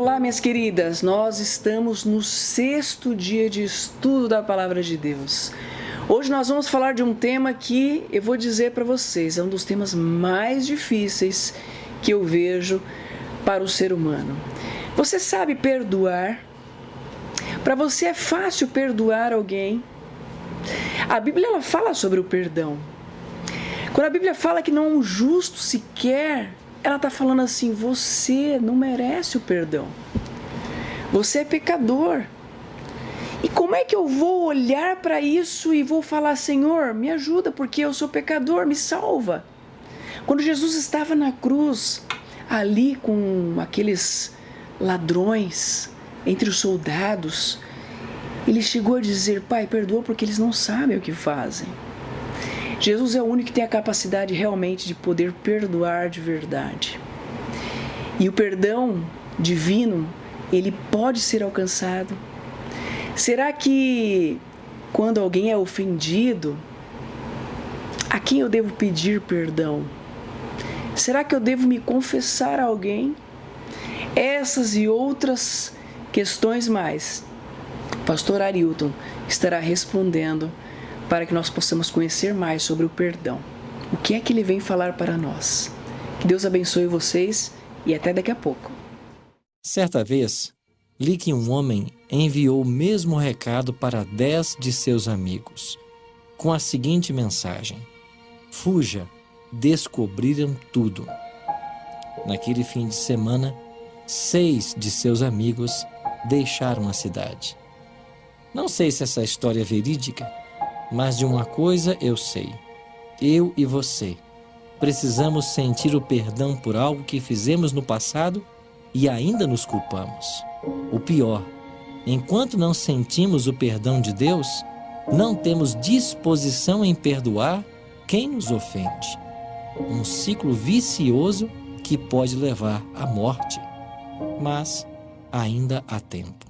Olá, minhas queridas, nós estamos no 6º dia de estudo da Palavra de Deus. Hoje nós vamos falar de um tema que eu vou dizer para vocês, é um dos temas mais difíceis que eu vejo para o ser humano. Você sabe perdoar? Para você é fácil perdoar alguém? A Bíblia ela fala sobre o perdão. Quando a Bíblia fala que não é um justo sequer, ela está falando assim, você não merece o perdão. Você é pecador. E como é que eu vou olhar para isso e vou falar, Senhor, me ajuda porque eu sou pecador, me salva. Quando Jesus estava na cruz, ali com aqueles ladrões, entre os soldados, ele chegou a dizer, Pai, perdoa porque eles não sabem o que fazem. Jesus é o único que tem a capacidade realmente de poder perdoar de verdade. E o perdão divino, ele pode ser alcançado. Será que quando alguém é ofendido, a quem eu devo pedir perdão? Será que eu devo me confessar a alguém? Essas e outras questões mais, o pastor Arilton estará respondendo para que nós possamos conhecer mais sobre o perdão. O que é que ele vem falar para nós? Que Deus abençoe vocês e até daqui a pouco. Certa vez, li que um homem enviou o mesmo recado para 10 de seus amigos, com a seguinte mensagem: fuja, descobriram tudo. Naquele fim de semana, 6 de seus amigos deixaram a cidade. Não sei se essa história é verídica, mas de uma coisa eu sei. Eu e você precisamos sentir o perdão por algo que fizemos no passado e ainda nos culpamos. O pior, enquanto não sentimos o perdão de Deus, não temos disposição em perdoar quem nos ofende. Um ciclo vicioso que pode levar à morte. Mas ainda há tempo.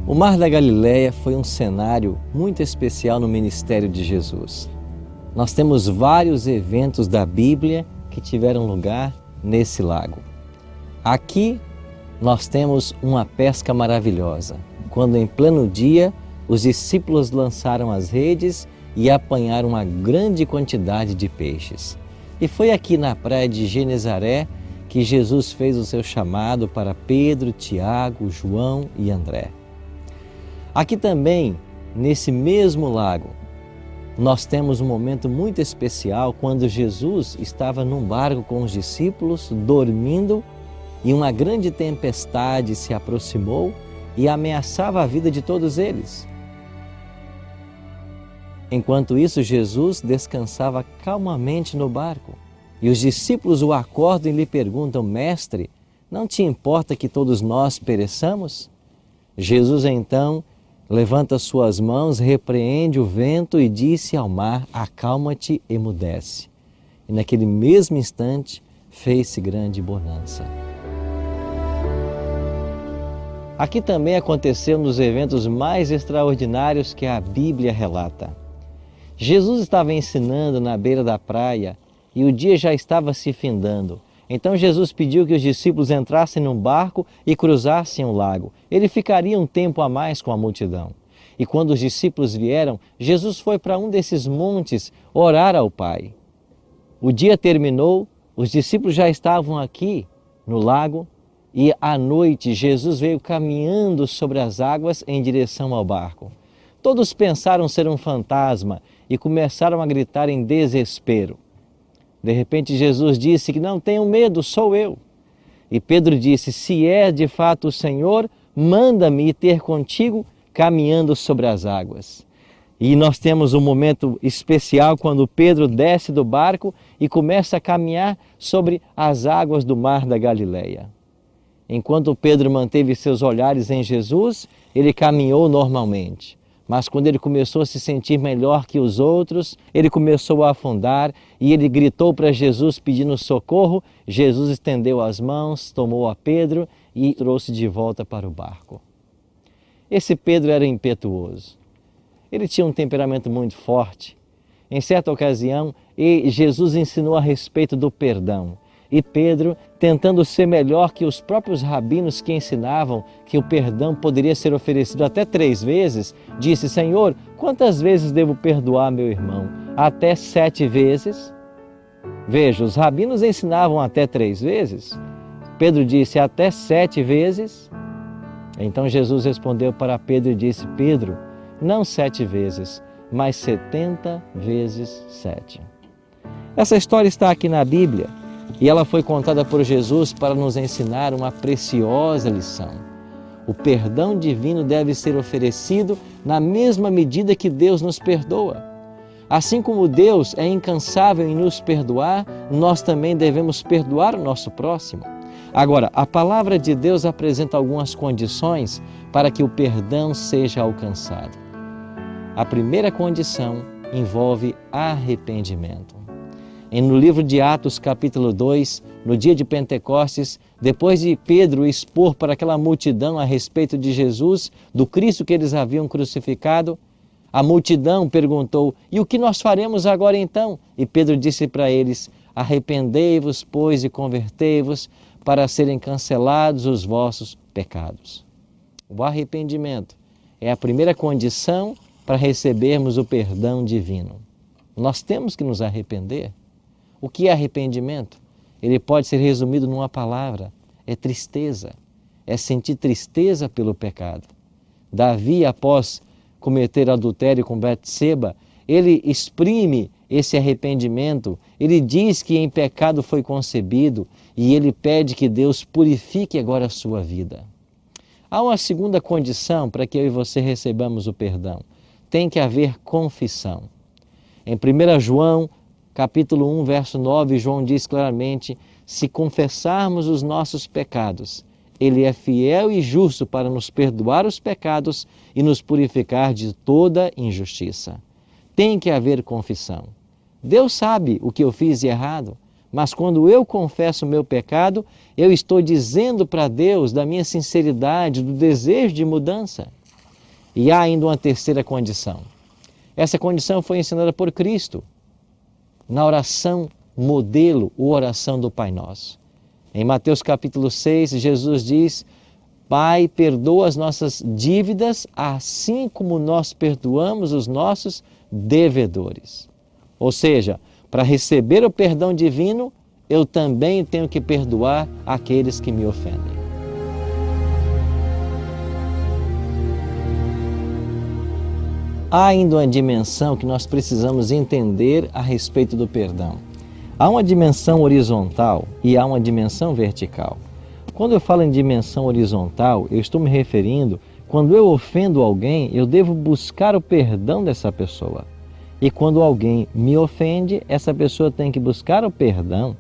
O Mar da Galileia foi um cenário muito especial no ministério de Jesus. Nós temos vários eventos da Bíblia que tiveram lugar nesse lago. Aqui nós temos uma pesca maravilhosa, quando em pleno dia os discípulos lançaram as redes e apanharam uma grande quantidade de peixes. E foi aqui na praia de Genezaré que Jesus fez o seu chamado para Pedro, Tiago, João e André. Aqui também, nesse mesmo lago, nós temos um momento muito especial quando Jesus estava num barco com os discípulos, dormindo, e uma grande tempestade se aproximou e ameaçava a vida de todos eles. Enquanto isso, Jesus descansava calmamente no barco, e os discípulos o acordam e lhe perguntam, Mestre, não te importa que todos nós pereçamos? Jesus então levanta suas mãos, repreende o vento e disse ao mar, acalma-te, emudece. E naquele mesmo instante, fez-se grande bonança. Aqui também aconteceu um dos eventos mais extraordinários que a Bíblia relata. Jesus estava ensinando na beira da praia e o dia já estava se findando. Então Jesus pediu que os discípulos entrassem num barco e cruzassem o lago. Ele ficaria um tempo a mais com a multidão. E quando os discípulos vieram, Jesus foi para um desses montes orar ao Pai. O dia terminou, os discípulos já estavam aqui no lago e à noite Jesus veio caminhando sobre as águas em direção ao barco. Todos pensaram ser um fantasma e começaram a gritar em desespero. De repente Jesus disse que não tenham medo, sou eu. E Pedro disse, se é de fato o Senhor, manda-me ir ter contigo caminhando sobre as águas. E nós temos um momento especial quando Pedro desce do barco e começa a caminhar sobre as águas do mar da Galileia. Enquanto Pedro manteve seus olhares em Jesus, ele caminhou normalmente. Mas quando ele começou a se sentir melhor que os outros, ele começou a afundar e ele gritou para Jesus pedindo socorro. Jesus estendeu as mãos, tomou a Pedro e trouxe de volta para o barco. Esse Pedro era impetuoso. Ele tinha um temperamento muito forte. Em certa ocasião, Jesus ensinou a respeito do perdão. E Pedro, tentando ser melhor que os próprios rabinos que ensinavam que o perdão poderia ser oferecido até 3 vezes, disse, Senhor, quantas vezes devo perdoar meu irmão? Até 7 vezes? Veja, os rabinos ensinavam até 3 vezes. Pedro disse, até 7 vezes? Então Jesus respondeu para Pedro e disse, Pedro, não 7 vezes, mas 70 vezes 7. Essa história está aqui na Bíblia e ela foi contada por Jesus para nos ensinar uma preciosa lição. O perdão divino deve ser oferecido na mesma medida que Deus nos perdoa. Assim como Deus é incansável em nos perdoar, nós também devemos perdoar o nosso próximo. Agora, a palavra de Deus apresenta algumas condições para que o perdão seja alcançado. A primeira condição envolve arrependimento. No livro de Atos, capítulo 2, no dia de Pentecostes, depois de Pedro expor para aquela multidão a respeito de Jesus, do Cristo que eles haviam crucificado, a multidão perguntou, e o que nós faremos agora então? E Pedro disse para eles, arrependei-vos, pois, e convertei-vos, para serem cancelados os vossos pecados. O arrependimento é a primeira condição para recebermos o perdão divino. Nós temos que nos arrepender. O que é arrependimento? Ele pode ser resumido numa palavra, é tristeza, é sentir tristeza pelo pecado. Davi, após cometer adultério com Betseba, ele exprime esse arrependimento, ele diz que em pecado foi concebido e ele pede que Deus purifique agora a sua vida. Há uma segunda condição para que eu e você recebamos o perdão. Tem que haver confissão. Em 1 João, capítulo 1, verso 9, João diz claramente, se confessarmos os nossos pecados, Ele é fiel e justo para nos perdoar os pecados e nos purificar de toda injustiça. Tem que haver confissão. Deus sabe o que eu fiz de errado, mas quando eu confesso o meu pecado, eu estou dizendo para Deus da minha sinceridade, do desejo de mudança. E há ainda uma terceira condição. Essa condição foi ensinada por Cristo na oração modelo, a oração do Pai Nosso. Em Mateus capítulo 6, Jesus diz, Pai, perdoa as nossas dívidas, assim como nós perdoamos os nossos devedores. Ou seja, para receber o perdão divino, eu também tenho que perdoar aqueles que me ofendem. Há ainda uma dimensão que nós precisamos entender a respeito do perdão. Há uma dimensão horizontal e há uma dimensão vertical. Quando eu falo em dimensão horizontal, eu estou me referindo, quando eu ofendo alguém, eu devo buscar o perdão dessa pessoa. E quando alguém me ofende, essa pessoa tem que buscar o perdão.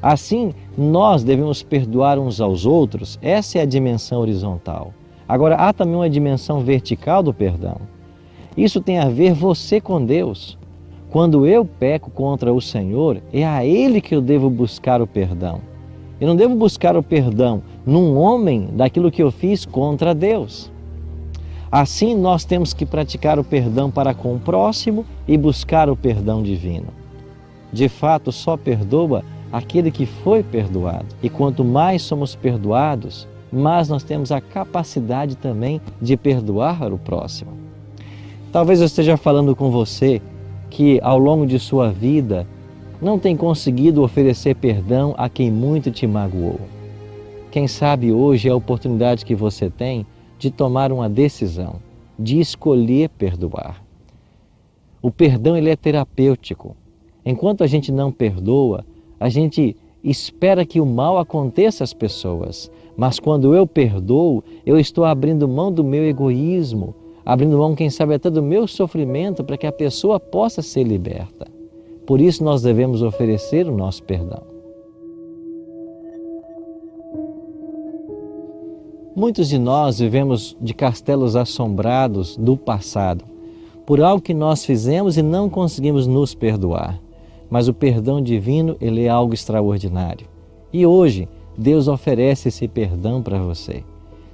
Assim, nós devemos perdoar uns aos outros, essa é a dimensão horizontal. Agora, há também uma dimensão vertical do perdão. Isso tem a ver você com Deus. Quando eu peco contra o Senhor, é a Ele que eu devo buscar o perdão. Eu não devo buscar o perdão num homem daquilo que eu fiz contra Deus. Assim, nós temos que praticar o perdão para com o próximo e buscar o perdão divino. De fato, só perdoa aquele que foi perdoado. E quanto mais somos perdoados, mais nós temos a capacidade também de perdoar o próximo. Talvez eu esteja falando com você que ao longo de sua vida não tem conseguido oferecer perdão a quem muito te magoou. Quem sabe hoje é a oportunidade que você tem de tomar uma decisão, de escolher perdoar. O perdão ele é terapêutico. Enquanto a gente não perdoa, a gente espera que o mal aconteça às pessoas. Mas quando eu perdoo, eu estou abrindo mão do meu egoísmo, abrindo mão, quem sabe, até do meu sofrimento para que a pessoa possa ser liberta. Por isso nós devemos oferecer o nosso perdão. Muitos de nós vivemos de castelos assombrados do passado, por algo que nós fizemos e não conseguimos nos perdoar. Mas o perdão divino, ele é algo extraordinário. E hoje, Deus oferece esse perdão para você.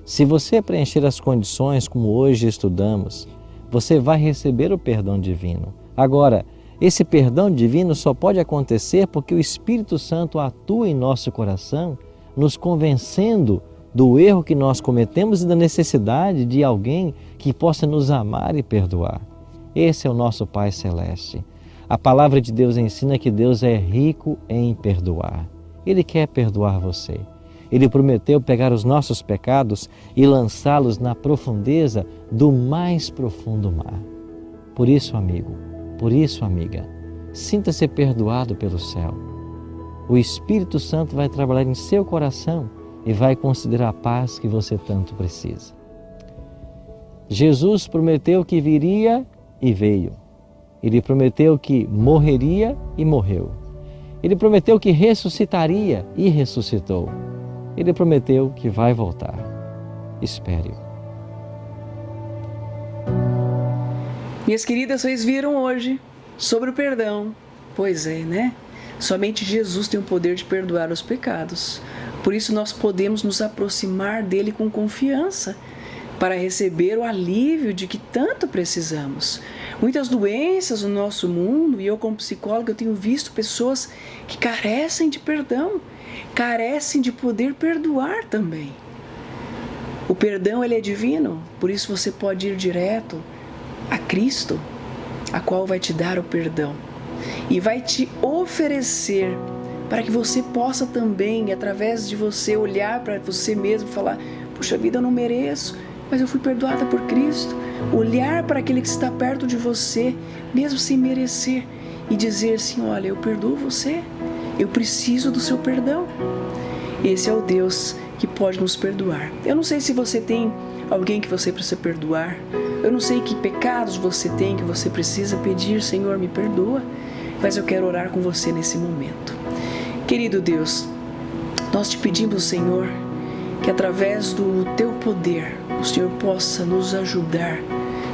Se você preencher as condições como hoje estudamos, você vai receber o perdão divino. Agora, esse perdão divino só pode acontecer porque o Espírito Santo atua em nosso coração, nos convencendo do erro que nós cometemos e da necessidade de alguém que possa nos amar e perdoar. Esse é o nosso Pai Celeste. A palavra de Deus ensina que Deus é rico em perdoar. Ele quer perdoar você. Ele prometeu pegar os nossos pecados e lançá-los na profundeza do mais profundo mar. Por isso, amigo, por isso, amiga, sinta-se perdoado pelo céu. O Espírito Santo vai trabalhar em seu coração e vai conceder a paz que você tanto precisa. Jesus prometeu que viria e veio. Ele prometeu que morreria e morreu. Ele prometeu que ressuscitaria e ressuscitou. Ele prometeu que vai voltar. Espere-o. Minhas queridas, vocês viram hoje sobre o perdão. Pois é, né? Somente Jesus tem o poder de perdoar os pecados. Por isso nós podemos nos aproximar dele com confiança para receber o alívio de que tanto precisamos. Muitas doenças no nosso mundo, e eu como psicóloga eu tenho visto pessoas que carecem de perdão, carecem de poder perdoar também. O perdão, ele é divino, por isso você pode ir direto a Cristo, a qual vai te dar o perdão e vai te oferecer para que você possa também, através de você, olhar para você mesmo e falar: puxa vida, eu não mereço, mas eu fui perdoada por Cristo. Olhar para aquele que está perto de você, mesmo sem merecer, e dizer assim: olha, eu perdoo você, eu preciso do seu perdão. Esse é o Deus que pode nos perdoar. Eu não sei se você tem alguém que você precisa perdoar, eu não sei que pecados você tem que você precisa pedir: Senhor, me perdoa, mas eu quero orar com você nesse momento. Querido Deus, nós te pedimos, Senhor, que através do teu poder o Senhor possa nos ajudar,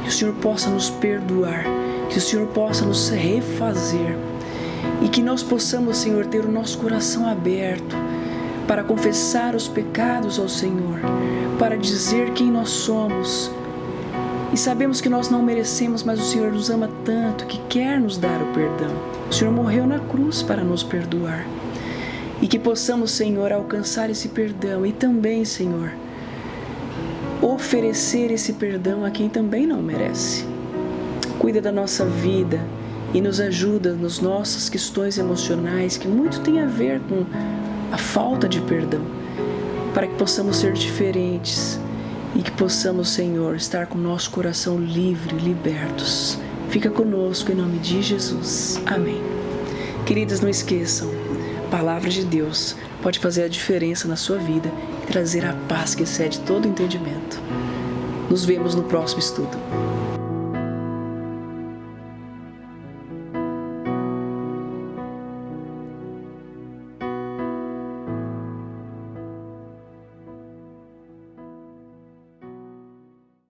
que o Senhor possa nos perdoar, que o Senhor possa nos refazer e que nós possamos, Senhor, ter o nosso coração aberto para confessar os pecados ao Senhor, para dizer quem nós somos. E sabemos que nós não merecemos, mas o Senhor nos ama tanto que quer nos dar o perdão. O Senhor morreu na cruz para nos perdoar. E que possamos, Senhor, alcançar esse perdão e também, Senhor, oferecer esse perdão a quem também não merece. Cuida da nossa vida e nos ajuda nas nossas questões emocionais, que muito tem a ver com a falta de perdão, para que possamos ser diferentes e que possamos, Senhor, estar com o nosso coração livre, libertos. Fica conosco em nome de Jesus. Amém. Queridas, não esqueçam, a palavra de Deus pode fazer a diferença na sua vida e trazer a paz que excede todo entendimento. Nos vemos no próximo estudo.